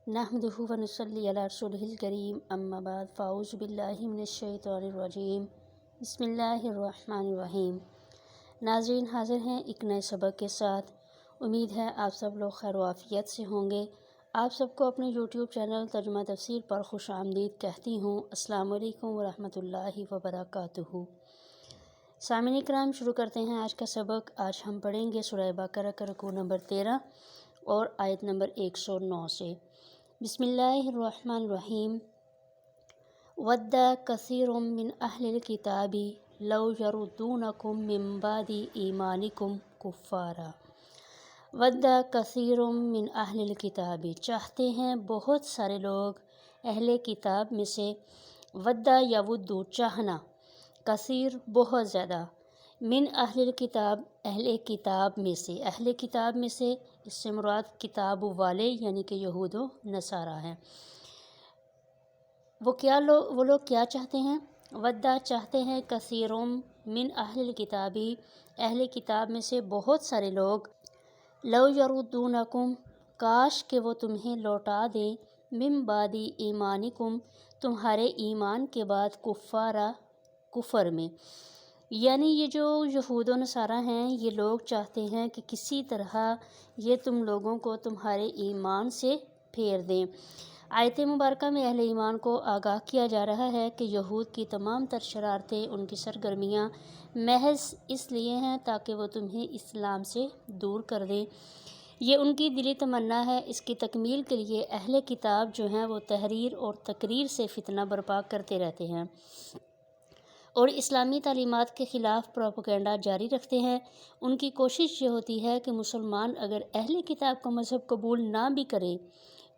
نحمدہ و نصلی علی رسولہ الکریم اما بعد فاعوذ باللہ من الشیطان الرجیم بسم اللہ الرحمن الرحیم۔ ناظرین، حاضر ہیں ایک نئے سبق کے ساتھ۔ امید ہے آپ سب لوگ خیر و عافیت سے ہوں گے۔ آپ سب کو اپنے یوٹیوب چینل ترجمہ تفسیر پر خوش آمدید کہتی ہوں۔ السلام علیکم ورحمۃ اللہ وبرکاتہ۔ سامعین کرام، شروع کرتے ہیں آج کا سبق۔ آج ہم پڑھیں گے سورہ بقرہ کا رکوع نمبر 13 اور آیت نمبر 109 سے۔ بسم اللہ الرحمن الرحیم۔ وَدَّ كَثِيرٌ مِّنْ أَهْلِ الْكِتَابِ لَوْ يَرُدُّونَكُم مِّن بَعْدِ إِيمَانِكُمْ كُفَّارًا۔ وَدَّ كَثِيرٌ مِّنْ أَهْلِ الْكِتَابِ، چاہتے ہیں بہت سارے لوگ اہل کتاب میں سے۔ وَدَّ یَوُدُّ، چاہنا، کثیر بہت زیادہ، من اہل الکتاب، اہل کتاب میں سے۔ اہل کتاب میں سے اس سے مراد کتاب والے یعنی کہ یہود و نصارہ ہیں۔ وہ لوگ کیا چاہتے ہیں؟ ودّا، چاہتے ہیں، کثیرم من اہل الکتابی، اہل کتاب میں سے بہت سارے لوگ، لو یردونکم، کاش کہ وہ تمہیں لوٹا دیں، من بعد ایمانکم، تمہارے ایمان کے بعد، کفارا، کفر میں۔ یعنی یہ جو یہود و نصارہ ہیں، یہ لوگ چاہتے ہیں کہ کسی طرح یہ تم لوگوں کو تمہارے ایمان سے پھیر دیں۔ آیت مبارکہ میں اہل ایمان کو آگاہ کیا جا رہا ہے کہ یہود کی تمام تر شرارتیں، ان کی سرگرمیاں محض اس لیے ہیں تاکہ وہ تمہیں اسلام سے دور کر دیں۔ یہ ان کی دلی تمنا ہے۔ اس کی تکمیل کے لیے اہل کتاب جو ہیں وہ تحریر اور تقریر سے فتنہ برپا کرتے رہتے ہیں اور اسلامی تعلیمات کے خلاف پروپیگنڈا جاری رکھتے ہیں۔ ان کی کوشش یہ ہوتی ہے کہ مسلمان اگر اہل کتاب کا مذہب قبول نہ بھی کرے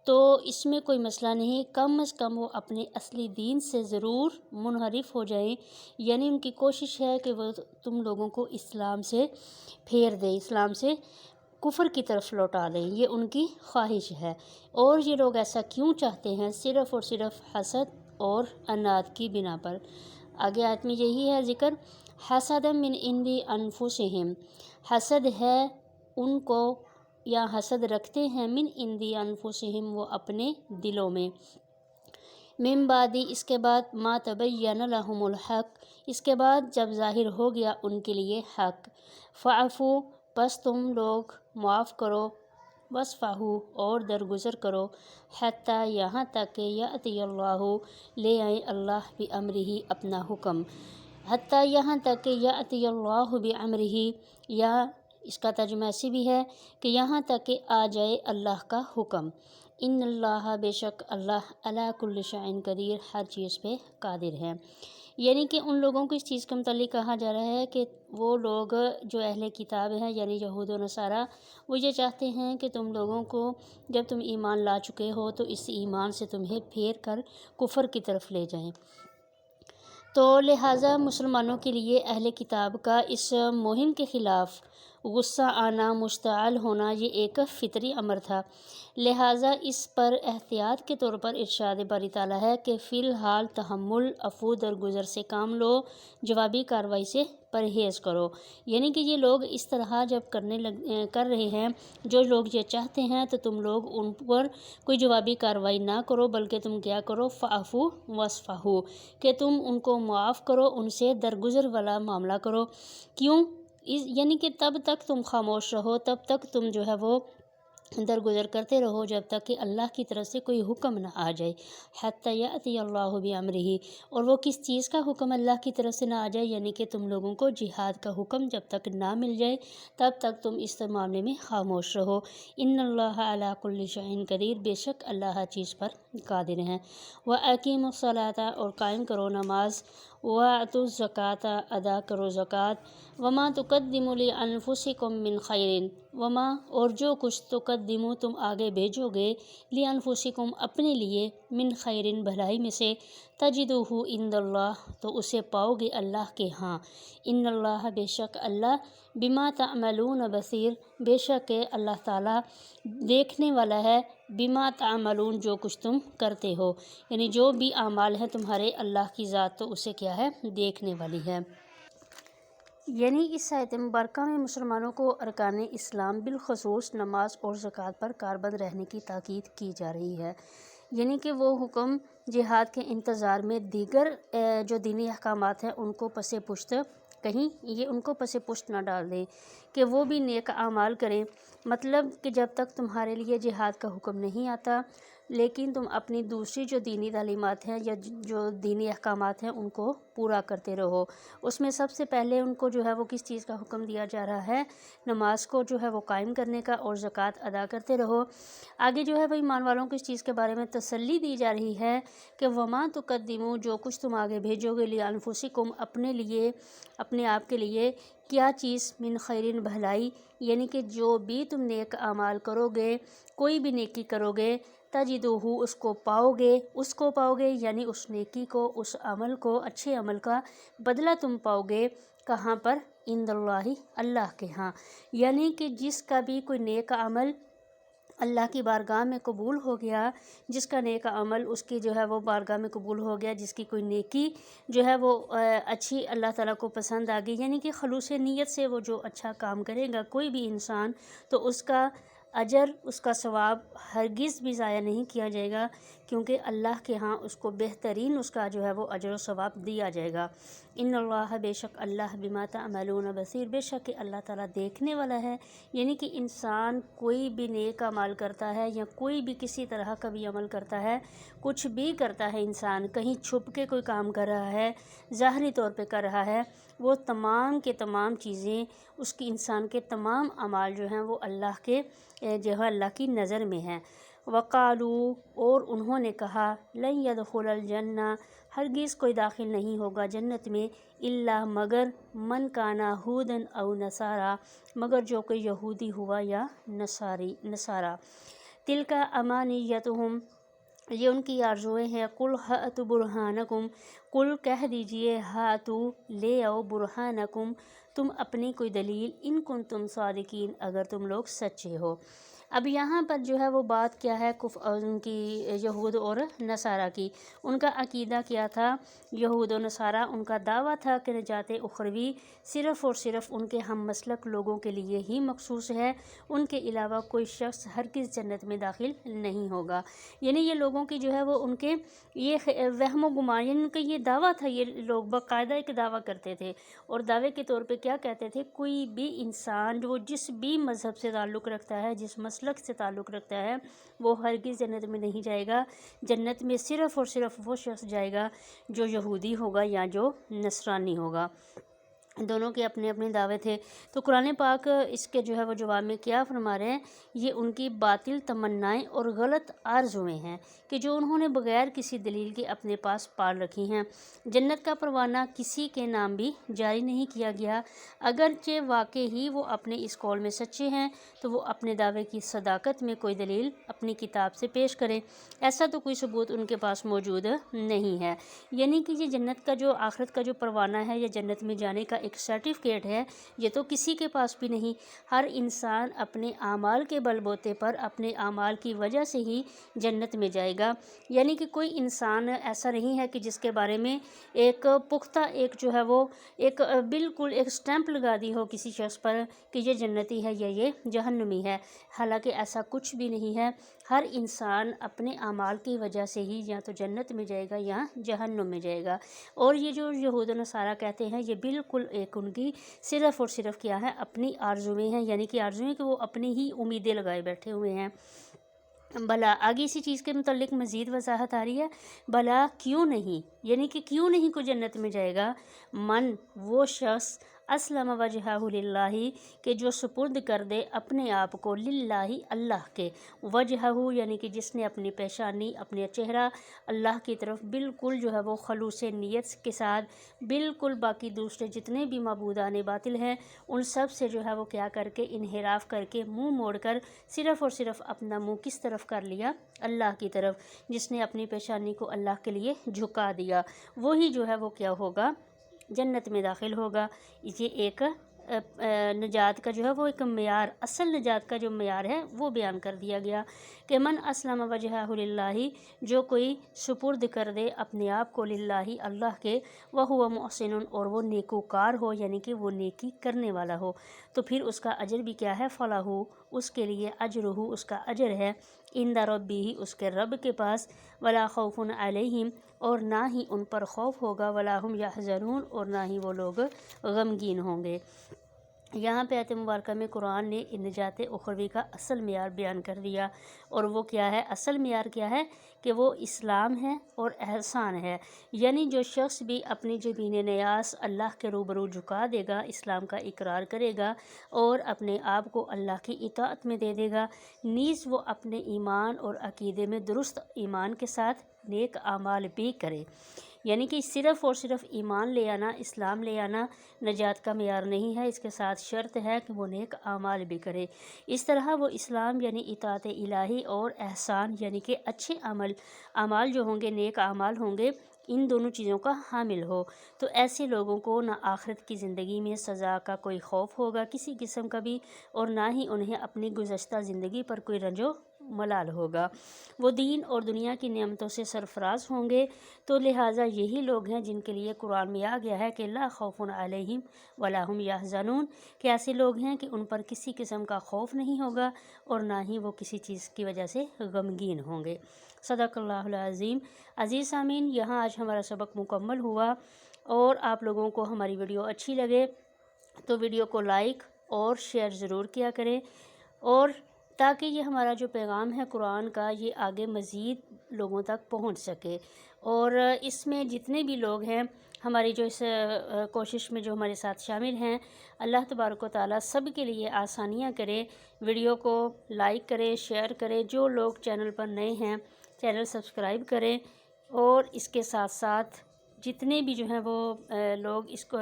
تو اس میں کوئی مسئلہ نہیں، کم از کم وہ اپنے اصلی دین سے ضرور منحرف ہو جائیں۔ یعنی ان کی کوشش ہے کہ وہ تم لوگوں کو اسلام سے پھیر دیں، اسلام سے کفر کی طرف لوٹا دیں، یہ ان کی خواہش ہے۔ اور یہ لوگ ایسا کیوں چاہتے ہیں؟ صرف اور صرف حسد اور عناد کی بنا پر۔ آگے آیت میں یہی ہے ذکر، حسد من عند انفسہم، حسد ہے ان کو یا حسد رکھتے ہیں، من عند انفسہم، وہ اپنے دلوں میں، من بعد، اس کے بعد، ما تبین لہم الحق، اس کے بعد جب ظاہر ہو گیا ان کے لیے حق، فاعفوا، پس تم لوگ معاف کرو، وصفحوا، اور درگزر کرو، حتیٰ، یہاں تک کہ یأتی اللہ، لے آئیں اللہ بامرہ، اپنا حکم، حتیٰ، یہاں تک کہ یأتی اللہ بامرہ، یا اس کا ترجمہ ایسی بھی ہے کہ یہاں تک کہ آ جائے اللہ کا حکم۔ ان اللہ، بے شک اللہ، علی کل شیء قدیر، ہر چیز پہ قادر ہے۔ یعنی کہ ان لوگوں کو اس چیز کے متعلق کہا جا رہا ہے کہ وہ لوگ جو اہل کتاب ہیں یعنی یہود و نصارہ، وہ یہ چاہتے ہیں کہ تم لوگوں کو جب تم ایمان لا چکے ہو تو اس ایمان سے تمہیں پھیر کر کفر کی طرف لے جائیں۔ تو لہٰذا مسلمانوں کے لیے اہل کتاب کا اس مہم کے خلاف غصہ آنا، مشتعل ہونا، یہ ایک فطری امر تھا۔ لہٰذا اس پر احتیاط کے طور پر ارشاد باری تعالیٰ ہے کہ فی الحال تحمل، عفو، درگزر سے کام لو، جوابی کارروائی سے پرہیز کرو۔ یعنی کہ یہ لوگ اس طرح جب کر رہے ہیں، جو لوگ یہ چاہتے ہیں، تو تم لوگ ان پر کوئی جوابی کارروائی نہ کرو، بلکہ تم کیا کرو، فاعفوا واصفحوا، کہ تم ان کو معاف کرو، ان سے درگزر والا معاملہ کرو۔ کیوں؟ یعنی کہ تب تک تم خاموش رہو، تب تک تم جو ہے وہ درگزر کرتے رہو جب تک کہ اللہ کی طرف سے کوئی حکم نہ آ جائے، حتی یأتی اللہ بامرہ، اور وہ کس چیز کا حکم اللہ کی طرف سے نہ آ جائے؟ یعنی کہ تم لوگوں کو جہاد کا حکم جب تک نہ مل جائے تب تک تم اس معاملے میں خاموش رہو۔ ان اللہ علی کل شیء قدیر، بے شک اللہ ہر چیز پر قادر ہیں۔ وَأَقِیمُوا الصَّلَاةَ، اور قائم کرو نماز، وَآتُوا الزَّکَاةَ، ادا کرو زکوٰۃ، وَمَا تُقَدِّمُوا لِأَنفُسِکُم مِّن خَیْرٍ، وَمَا، اور جو کچھ، تقدموا، تم آگے بھیجو گے، لِأَنفُسِکُم، اپنے لیے، من خیرٍ، بھلائی میں سے، تجدوہ عند اللہ، تو اسے پاؤ گے اللہ کے ہاں، ان اللہ، بے شک اللہ، بما تعملون بصیر، بے شک اللہ تعالیٰ دیکھنے والا ہے، بما تعملون، جو کچھ تم کرتے ہو، یعنی جو بھی اعمال ہیں تمہارے، اللہ کی ذات تو اسے کیا ہے، دیکھنے والی ہے۔ یعنی اس آیت مبارکہ میں مسلمانوں کو ارکان اسلام بالخصوص نماز اور زکوٰۃ پر کاربند رہنے کی تاکید کی جا رہی ہے، یعنی کہ وہ حکم جہاد کے انتظار میں دیگر جو دینی احکامات ہیں ان کو پس پشت کہیں یہ ان کو پس پشت نہ ڈال دیں کہ وہ بھی نیک اعمال کریں، مطلب کہ جب تک تمہارے لیے جہاد کا حکم نہیں آتا لیکن تم اپنی دوسری جو دینی تعلیمات ہیں یا جو دینی احکامات ہیں ان کو پورا کرتے رہو۔ اس میں سب سے پہلے ان کو جو ہے وہ کس چیز کا حکم دیا جا رہا ہے؟ نماز کو جو ہے وہ قائم کرنے کا اور زکوٰۃ ادا کرتے رہو۔ آگے جو ہے وہ ایمان والوں کو اس چیز کے بارے میں تسلی دی جا رہی ہے کہ وما تقدموا، جو کچھ تم آگے بھیجو گے لانفسکم، اپنے لیے، اپنے آپ کے لیے، کیا چیز؟ من خیرن، بھلائی، یعنی کہ جو بھی تم نیک اعمال کرو گے، کوئی بھی نیکی کرو گے، تجدوہ، اس کو پاؤ گے، یعنی اس نیکی کو، اس عمل کو، اچھے عمل کا بدلہ تم پاؤ گے۔ کہاں پر؟ عند اللہ، اللہ کے ہاں، یعنی کہ جس کا بھی کوئی نیک عمل اللہ کی بارگاہ میں قبول ہو گیا، جس کا نیک عمل اس کی جو ہے وہ بارگاہ میں قبول ہو گیا، جس کی کوئی نیکی جو ہے وہ اچھی اللہ تعالیٰ کو پسند آ گئی، یعنی کہ خلوص نیت سے وہ جو اچھا کام کرے گا کوئی بھی انسان، تو اس کا اجر، اس کا ثواب ہرگز بھی ضائع نہیں کیا جائے گا، کیونکہ اللہ کے ہاں اس کو بہترین اس کا جو ہے وہ اجر و ثواب دیا جائے گا۔ ان اللہ، بے شک اللہ، بما تعملون بصیر، بے شک کہ اللہ تعالیٰ دیکھنے والا ہے، یعنی کہ انسان کوئی بھی نیک عمل کرتا ہے یا کوئی بھی کسی طرح کا بھی عمل کرتا ہے، کچھ بھی کرتا ہے انسان، کہیں چھپ کے کوئی کام کر رہا ہے، ظاہری طور پہ کر رہا ہے، وہ تمام کے تمام چیزیں، اس کی انسان کے تمام اعمال جو ہیں وہ اللہ کے جو ہے اللہ کی نظر میں ہیں۔ وقالو، اور انہوں نے کہا، لن يدخل الجنہ، ہرگز کوئی داخل نہیں ہوگا جنت میں، الا مگر، من کانا ہودن او نصارا، مگر جو کوئی یہودی ہوا یا نصارا۔ تلک امانیتہم، یہ ان کی آرزویں ہیں، قل ہاتوا برہانکم، قل کہہ دیجئے، ہاتوا، لے آؤ، برہانکم، تم اپنی کوئی دلیل، ان کنتم صادقین، اگر تم لوگ سچے ہو۔ اب یہاں پر جو ہے وہ بات کیا ہے؟ ان کی یہود اور نصارہ کی، ان کا عقیدہ کیا تھا؟ یہود و نصارہ، ان کا دعویٰ تھا کہ نجات اخروی صرف اور صرف ان کے ہم مسلک لوگوں کے لیے ہی مخصوص ہے، ان کے علاوہ کوئی شخص ہرگز جنت میں داخل نہیں ہوگا۔ یعنی یہ لوگوں کی جو ہے وہ ان کے یہ وہم و گمان، یعنی ان کا یہ دعویٰ تھا، یہ لوگ باقاعدہ ایک دعویٰ کرتے تھے، اور دعوے کے طور پہ کیا کہتے تھے؟ کوئی بھی انسان جو جس بھی مذہب سے تعلق رکھتا ہے، جس مسلک سے تعلق رکھتا ہے، وہ ہرگز جنت میں نہیں جائے گا، جنت میں صرف اور صرف وہ شخص جائے گا جو یہودی ہوگا یا جو نصرانی ہوگا۔ دونوں کے اپنے اپنے دعوے تھے۔ تو قرآن پاک اس کے جو ہے وہ جواب میں کیا فرما رہے ہیں؟ یہ ان کی باطل تمنائیں اور غلط آرزویں ہیں کہ جو انہوں نے بغیر کسی دلیل کے اپنے پاس پال رکھی ہیں۔ جنت کا پروانہ کسی کے نام بھی جاری نہیں کیا گیا، اگرچہ واقعی ہی وہ اپنے اس قول میں سچے ہیں تو وہ اپنے دعوے کی صداقت میں کوئی دلیل اپنی کتاب سے پیش کریں، ایسا تو کوئی ثبوت ان کے پاس موجود نہیں ہے۔ یعنی کہ یہ جنت کا جو آخرت کا جو پروانہ ہے یا جنت میں جانے کا ایک سرٹیفکیٹ ہے، یہ تو کسی کے پاس بھی نہیں۔ ہر انسان اپنے اعمال کے بل بوتے پر، اپنے اعمال کی وجہ سے ہی جنت میں جائے گا، یعنی کہ کوئی انسان ایسا نہیں ہے کہ جس کے بارے میں ایک پختہ ایک جو ہے وہ ایک بالکل ایک سٹیمپ لگا دی ہو کسی شخص پر کہ یہ جنتی ہے یا یہ جہنمی ہے، حالانکہ ایسا کچھ بھی نہیں ہے۔ ہر انسان اپنے اعمال کی وجہ سے ہی یا تو جنت میں جائے گا یا جہنم میں جائے گا۔ اور یہ جو یہود و نصارہ کہتے ہیں، یہ بالکل ایک ان کی صرف اور صرف کیا ہے؟ اپنی آرزویں ہیں، یعنی کہ آرزویں کہ وہ اپنی ہی امیدیں لگائے بیٹھے ہوئے ہیں۔ بلا، آگے اسی چیز کے متعلق مزید وضاحت آ رہی ہے، بلا کیوں نہیں، یعنی کہ کیوں نہیں کوئی جنت میں جائے گا؟ من، وہ شخص، اسلم وجہہ للہ، کہ جو سپرد کر دے اپنے آپ کو، للہ، اللہ کے، وجہہ یعنی کہ جس نے اپنی پیشانی، اپنے چہرہ اللہ کی طرف بالکل جو ہے وہ خلوص نیت کے ساتھ، بالکل باقی دوسرے جتنے بھی معبودان باطل ہیں ان سب سے جو ہے وہ کیا کر کے، انحراف کر کے، منہ موڑ کر صرف اور صرف اپنا منہ کس طرف کر لیا؟ اللہ کی طرف۔ جس نے اپنی پیشانی کو اللہ کے لیے جھکا دیا، وہی جو ہے وہ کیا ہوگا؟ جنت میں داخل ہوگا۔ یہ ایک نجات کا جو ہے وہ ایک معیار، اصل نجات کا جو معیار ہے وہ بیان کر دیا گیا کہ من اسلم وجہہ للہ، جو کوئی سپرد کر دے اپنے آپ کو للہ اللہ کے، وہو محسن اور وہ نیکوکار ہو یعنی کہ وہ نیکی کرنے والا ہو، تو پھر اس کا اجر بھی کیا ہے، فلاح، اس کے لیے اجرہ، اس کا اجر ہے، عند ربہ، اس کے رب کے پاس، ولا خوف علیہم، اور نہ ہی ان پر خوف ہوگا، ولا ہم یحزنون، اور نہ ہی وہ لوگ غمگین ہوں گے۔ یہاں پہ آیت مبارکہ میں قرآن نے نجات اخروی کا اصل معیار بیان کر دیا، اور وہ کیا ہے، اصل معیار کیا ہے کہ وہ اسلام ہے اور احسان ہے، یعنی جو شخص بھی اپنی جبین نیاز اللہ کے روبرو جھکا دے گا، اسلام کا اقرار کرے گا اور اپنے آپ کو اللہ کی اطاعت میں دے دے گا، نیز وہ اپنے ایمان اور عقیدے میں درست ایمان کے ساتھ نیک اعمال بھی کرے، یعنی کہ صرف اور صرف ایمان لے آنا، اسلام لے آنا نجات کا معیار نہیں ہے، اس کے ساتھ شرط ہے کہ وہ نیک اعمال بھی کرے۔ اس طرح وہ اسلام یعنی اطاعت الہی اور احسان یعنی کہ اچھے اعمال جو ہوں گے، نیک اعمال ہوں گے، ان دونوں چیزوں کا حامل ہو، تو ایسے لوگوں کو نہ آخرت کی زندگی میں سزا کا کوئی خوف ہوگا کسی قسم کا بھی، اور نہ ہی انہیں اپنی گزشتہ زندگی پر کوئی رنج و ملال ہوگا، وہ دین اور دنیا کی نعمتوں سے سرفراز ہوں گے۔ تو لہٰذا یہی لوگ ہیں جن کے لیے قرآن میں آ گیا ہے کہ لا خوف علیہم ولا ہم یحزنون، کہ ایسے لوگ ہیں کہ ان پر کسی قسم کا خوف نہیں ہوگا اور نہ ہی وہ کسی چیز کی وجہ سے غمگین ہوں گے۔ صدق اللہ العظیم۔ عزیز سامعین، یہاں آج ہمارا سبق مکمل ہوا، اور آپ لوگوں کو ہماری ویڈیو اچھی لگے تو ویڈیو کو لائک اور شیئر ضرور کیا کریں، اور تاکہ یہ ہمارا جو پیغام ہے قرآن کا یہ آگے مزید لوگوں تک پہنچ سکے، اور اس میں جتنے بھی لوگ ہیں ہماری جو اس کوشش میں جو ہمارے ساتھ شامل ہیں، اللہ تبارک و تعالیٰ سب کے لیے آسانیاں کرے، ویڈیو کو لائک کریں، شیئر کریں، جو لوگ چینل پر نئے ہیں چینل سبسکرائب کریں، اور اس کے ساتھ ساتھ جتنے بھی جو ہیں وہ لوگ اس کو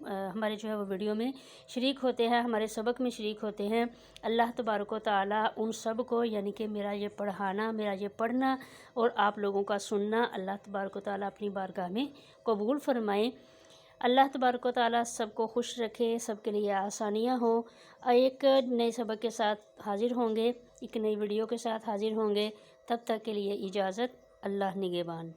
ہمارے جو ہے وہ ویڈیو میں شریک ہوتے ہیں، ہمارے سبق میں شریک ہوتے ہیں، اللہ تبارک و تعالیٰ ان سب کو، یعنی کہ میرا یہ پڑھانا، میرا یہ پڑھنا اور آپ لوگوں کا سننا، اللہ تبارک و تعالیٰ اپنی بارگاہ میں قبول فرمائیں۔ اللہ تبارک و تعالیٰ سب کو خوش رکھے، سب کے لیے آسانیاں ہوں۔ ایک نئے سبق کے ساتھ حاضر ہوں گے، ایک نئی ویڈیو کے ساتھ حاضر ہوں گے، تب تک کے لیے اجازت، اللہ نگہبان۔